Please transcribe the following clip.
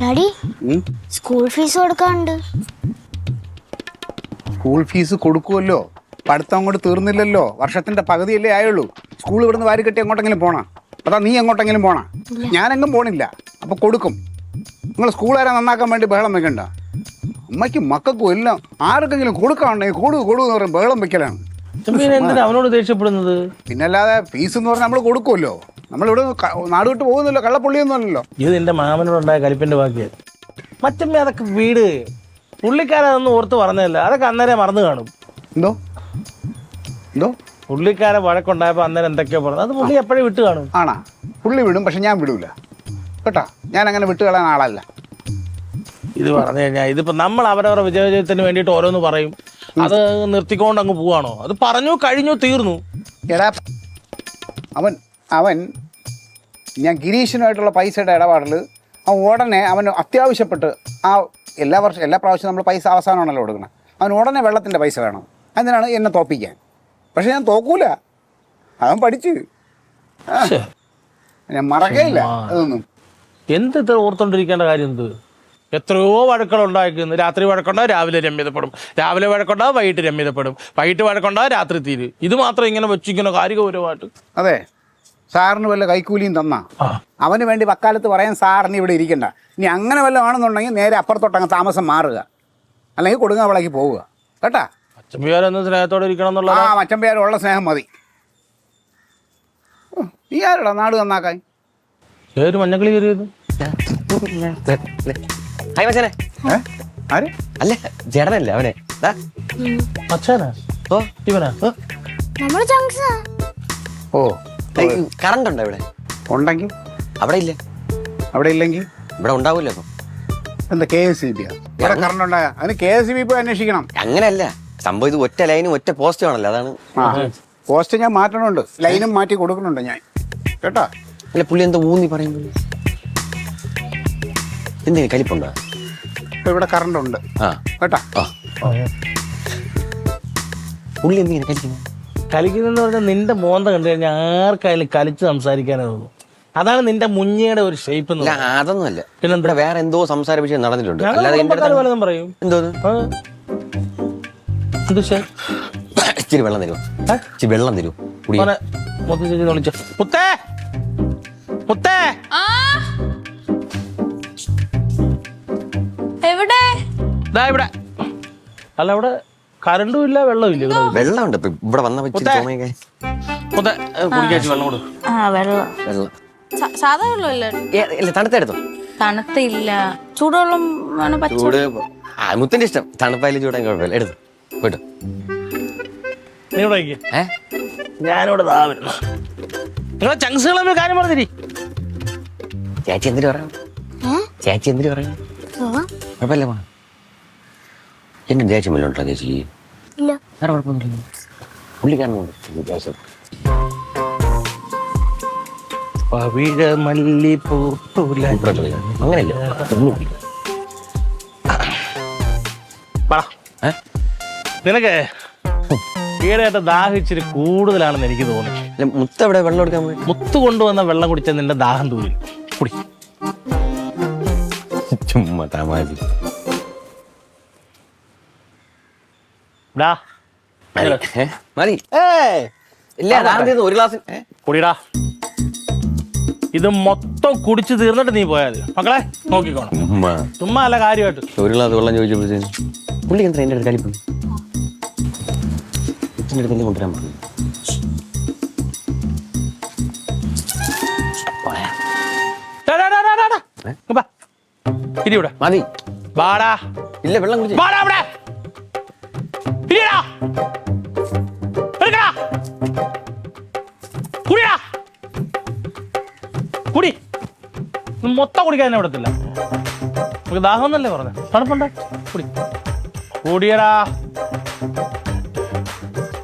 Daddy school fees കൊടുക്കാണ്ട്. School fees കൊടുക്കുമല്ലോ, പഠിത്തം അങ്ങോട്ട് തീർന്നില്ലല്ലോ, വർഷത്തിന്റെ പകുതിയല്ലേ ആയുള്ളൂ. സ്കൂൾ ഇവിടുന്ന് വാരി കെട്ടി എങ്ങോട്ടെങ്കിലും പോണ? അതാ നീ എങ്ങോട്ടെങ്കിലും പോണ? ഞാനെങ്ങും പോണില്ല. അപ്പൊ കൊടുക്കും. നിങ്ങൾ സ്കൂളുകാരെ നന്നാക്കാൻ വേണ്ടി ബഹളം വെക്കണ്ട. അമ്മയ്ക്കും മക്കൾക്കും എല്ലാം ആർക്കെങ്കിലും കൊടുക്കാണ്ടെങ്കിൽ കൊടുന്ന് പറയും ബഹളം വെക്കലാണ്. അവനോട് ദേഷ്യപ്പെടുന്നത് പിന്നല്ലാതെ ഫീസ് എന്ന് പറഞ്ഞാൽ നമ്മൾ കൊടുക്കുമല്ലോ. നമ്മളിവിടെ നാട് വിട്ട് പോകുന്നില്ലോ, കള്ളപ്പുള്ളിയൊന്നും അല്ലല്ലോ. ഇത് എന്റെ മാമനോടുണ്ടായ കലിപ്പിന്റെ ബാക്കിയാ. മച്ചമ്മ അതൊക്കെ വീട്, പുള്ളിക്കാരതൊന്നും ഓർത്ത് പറഞ്ഞതല്ല, അതൊക്കെ അന്നേരം മറന്നു കാണും. എന്തോ എന്തോ പുള്ളിക്കാരെ വഴക്കുണ്ടായപ്പോ അന്നേരം എന്തൊക്കെയോ പറഞ്ഞു, അത് പുള്ളി എപ്പോഴും വിട്ട് കാണും. ആണാ? പുള്ളി വിടും, പക്ഷെ ഞാൻ വിടൂല കേട്ടാ. ഞാൻ അങ്ങനെ വിട്ടുകളയാൻ ആളല്ല. ഇത് പറഞ്ഞു കഴിഞ്ഞാൽ ഇതിപ്പോ നമ്മൾ അവരവരുടെ വിജയത്തിന് വേണ്ടിയിട്ട് ഓരോന്ന് പറയും, അത് നിർത്തിക്കൊണ്ട് അങ്ങ് പോവാണോ? അത് പറഞ്ഞു കഴിഞ്ഞു, തീർന്നു. എടാ അവൻ ഞാൻ ഗിരീഷിനുമായിട്ടുള്ള പൈസയുടെ ഇടപാടിൽ ഉടനെ അവന് അത്യാവശ്യപ്പെട്ട് എല്ലാ പ്രാവശ്യവും നമ്മൾ പൈസ അവസാനമാണല്ലോ കൊടുക്കണം. അവൻ ഉടനെ വെള്ളത്തിൻ്റെ പൈസ വേണം. അതിനാണ് എന്നെ തോപ്പിക്കാൻ. പക്ഷെ ഞാൻ തോക്കൂല. അവൻ പഠിച്ച് ഞാൻ മറക്കേയില്ല അതൊന്നും. എന്ത് ഇത്ര ഓർത്തോണ്ടിരിക്കേണ്ട കാര്യം എന്ത്? എത്രയോ വഴക്കുകളുണ്ടായിരിക്കുന്നു. രാത്രി വഴക്കുണ്ടാവും, രാവിലെ രമ്യതപ്പെടും. രാവിലെ വഴക്കുണ്ടാവും, വൈകിട്ട് രമ്യതപ്പെടും. വൈകിട്ട് വഴക്കുണ്ടാവും, രാത്രി തീര്. ഇത് മാത്രം ഇങ്ങനെ വെച്ചിരിക്കുന്ന കാര്യഗൗരവമായിട്ട്. അതെ, സാറിന് വല്ല കൈക്കൂലിയും തന്നാ അവന് വേണ്ടി വക്കാലത്ത് പറയാൻ സാറിന് ഇവിടെ ഇരിക്കണ്ട. ഇനി അങ്ങനെ വല്ലതും ആണെന്നുണ്ടെങ്കിൽ നേരെ അപ്പുറത്തോട്ടങ്ങ് താമസം മാറുക, അല്ലെങ്കിൽ കൊടുങ്ങാവളേക്ക് പോവുക കേട്ടാ. മച്ചമ്പിയാരൊന്നും സ്നേഹത്തോടെ ഇരിക്കണം എന്നുള്ള മച്ചമ്പിയാരുള്ള സ്നേഹം മതി. നീ ആരടാ നാട് നന്നാക്കാൻ? ഒരു മഞ്ഞക്കളി കയറിയത് അല്ല ചേട്ടനല്ലേ അവനെ? അച്ഛനാ? ഓ ഇവനാ? ഓ കറണ്ട് ഉണ്ടോ ഇവിടെ? ഉണ്ടെങ്കിൽ അവിടെ ഇല്ല. അവിടെ ഇല്ലെങ്കിൽ ഇവിടെ ഉണ്ടാവൂല്ലോ. അപ്പൊ എന്താ KSEB ഇവിടെ കറണ്ട് ഉണ്ടായ? അതിന് KSEB പോയി അന്വേഷിക്കണം. അങ്ങനെയല്ല സംഭവം. ഇത് ഒറ്റ ലൈനും ഒറ്റ പോസ്റ്റും ആണല്ലോ, അതാണ്. പോസ്റ്റ് ഞാൻ മാറ്റണുണ്ട്, ലൈനും മാറ്റി കൊടുക്കുന്നുണ്ട് ഞാൻ കേട്ടാ. അല്ല പുള്ളി എന്താ ഊന്നി പറയുമ്പോൾ എന്തിനു കലിപ്പുണ്ടോ? ഇപ്പൊ ഇവിടെ കറണ്ട് ഉണ്ട് കേട്ടാ. പുള്ളി എന്തിനാ കലിക്കുന്നത്? കലിക്കുന്നെന്ന് പറഞ്ഞാൽ നിന്റെ മോന്ത കണ്ടു കഴിഞ്ഞാൽ ആർക്കായാലും കലിച്ച് സംസാരിക്കാനേ തോന്നും. അതാണ് നിന്റെ മുഞ്ഞയുടെ ഒരു ഷേപ്പ്. അതൊന്നുമല്ല. പിന്നെ ഇവിടെ വേറെ എന്തോ സംസാര വിഷയം നടന്നിട്ടുണ്ട്. പലതും പറയും. എന്തോ ഇച്ചിരി വെള്ളം തരുമോ? ഇച്ചിരി വെള്ളം തരുമോ? അല്ല അവിടെ കറണ്ടും ഇല്ല, വെള്ളവും ഇല്ല. വെള്ളമുണ്ട്. ഇവിടെ വന്ന വെള്ളം സാധാ വെള്ളമല്ല, തണുത്തെടുത്തോ? തണുത്തില്ല, ചൂടുവെള്ളം. ചൂട് മുത്തിന്റെ ഇഷ്ടം. തണുപ്പായാലും ചൂടാൻ കുഴപ്പമില്ല. എടുത്തു പോയിട്ടോ. ഞാനിവിടെ നിങ്ങളെ ചങ്സുകളെ കാര്യം പറഞ്ഞിരി. ചേച്ചി എന്തിനു പറയാം? ചേച്ചി എന്തിനു പറയാം? കുഴപ്പമില്ല. എന്റെ ദേഷ്യം വല്ലതും ഉണ്ടോ ചേച്ചി? വേറെ കുഴപ്പമൊന്നുമില്ല. പുള്ളിക്കാരനുണ്ട്. അങ്ങനെയല്ല. നിനക്ക് ഈയിടെയായിട്ട് ദാഹം ഇച്ചിരി കൂടുതലാണെന്ന് എനിക്ക് തോന്നി. മുത്ത് എവിടെ വെള്ളം എടുക്കാൻ പോയി? മുത്ത് കൊണ്ടുവന്ന വെള്ളം കുടിച്ച നിന്റെ ദാഹം തൂരി കുടി. ചുമ്മാ തമാശ. മതി. ഒരു ഗ്ലാസ് കുടിടാ. ഇത് മൊത്തം കുടിച്ചു തീർന്നിട്ട് നീ പോയാൽ മതി. മക്കളെ നോക്കിക്കോണം. ചുമ്മാ അല്ല, കാര്യമായിട്ട്. ഒരു ഗ്ലാസ് വെള്ളം ചോദിച്ചപ്പോഴത്തേന് പുള്ളി എന്താ എന്റെ അടുത്ത് കളിപ്പുണ്ട്. കൊണ്ടുവരാൻ പറഞ്ഞു. മതി. ഇല്ല വെള്ളം കുടിച്ചു. കുടി. മൊത്തം കുടിക്കാൻ തന്നെ വിടത്തില്ല. ദാഹം എന്നല്ലേ പറഞ്ഞ? തണുപ്പുണ്ടോ? കുടി. കൂടിയടാ.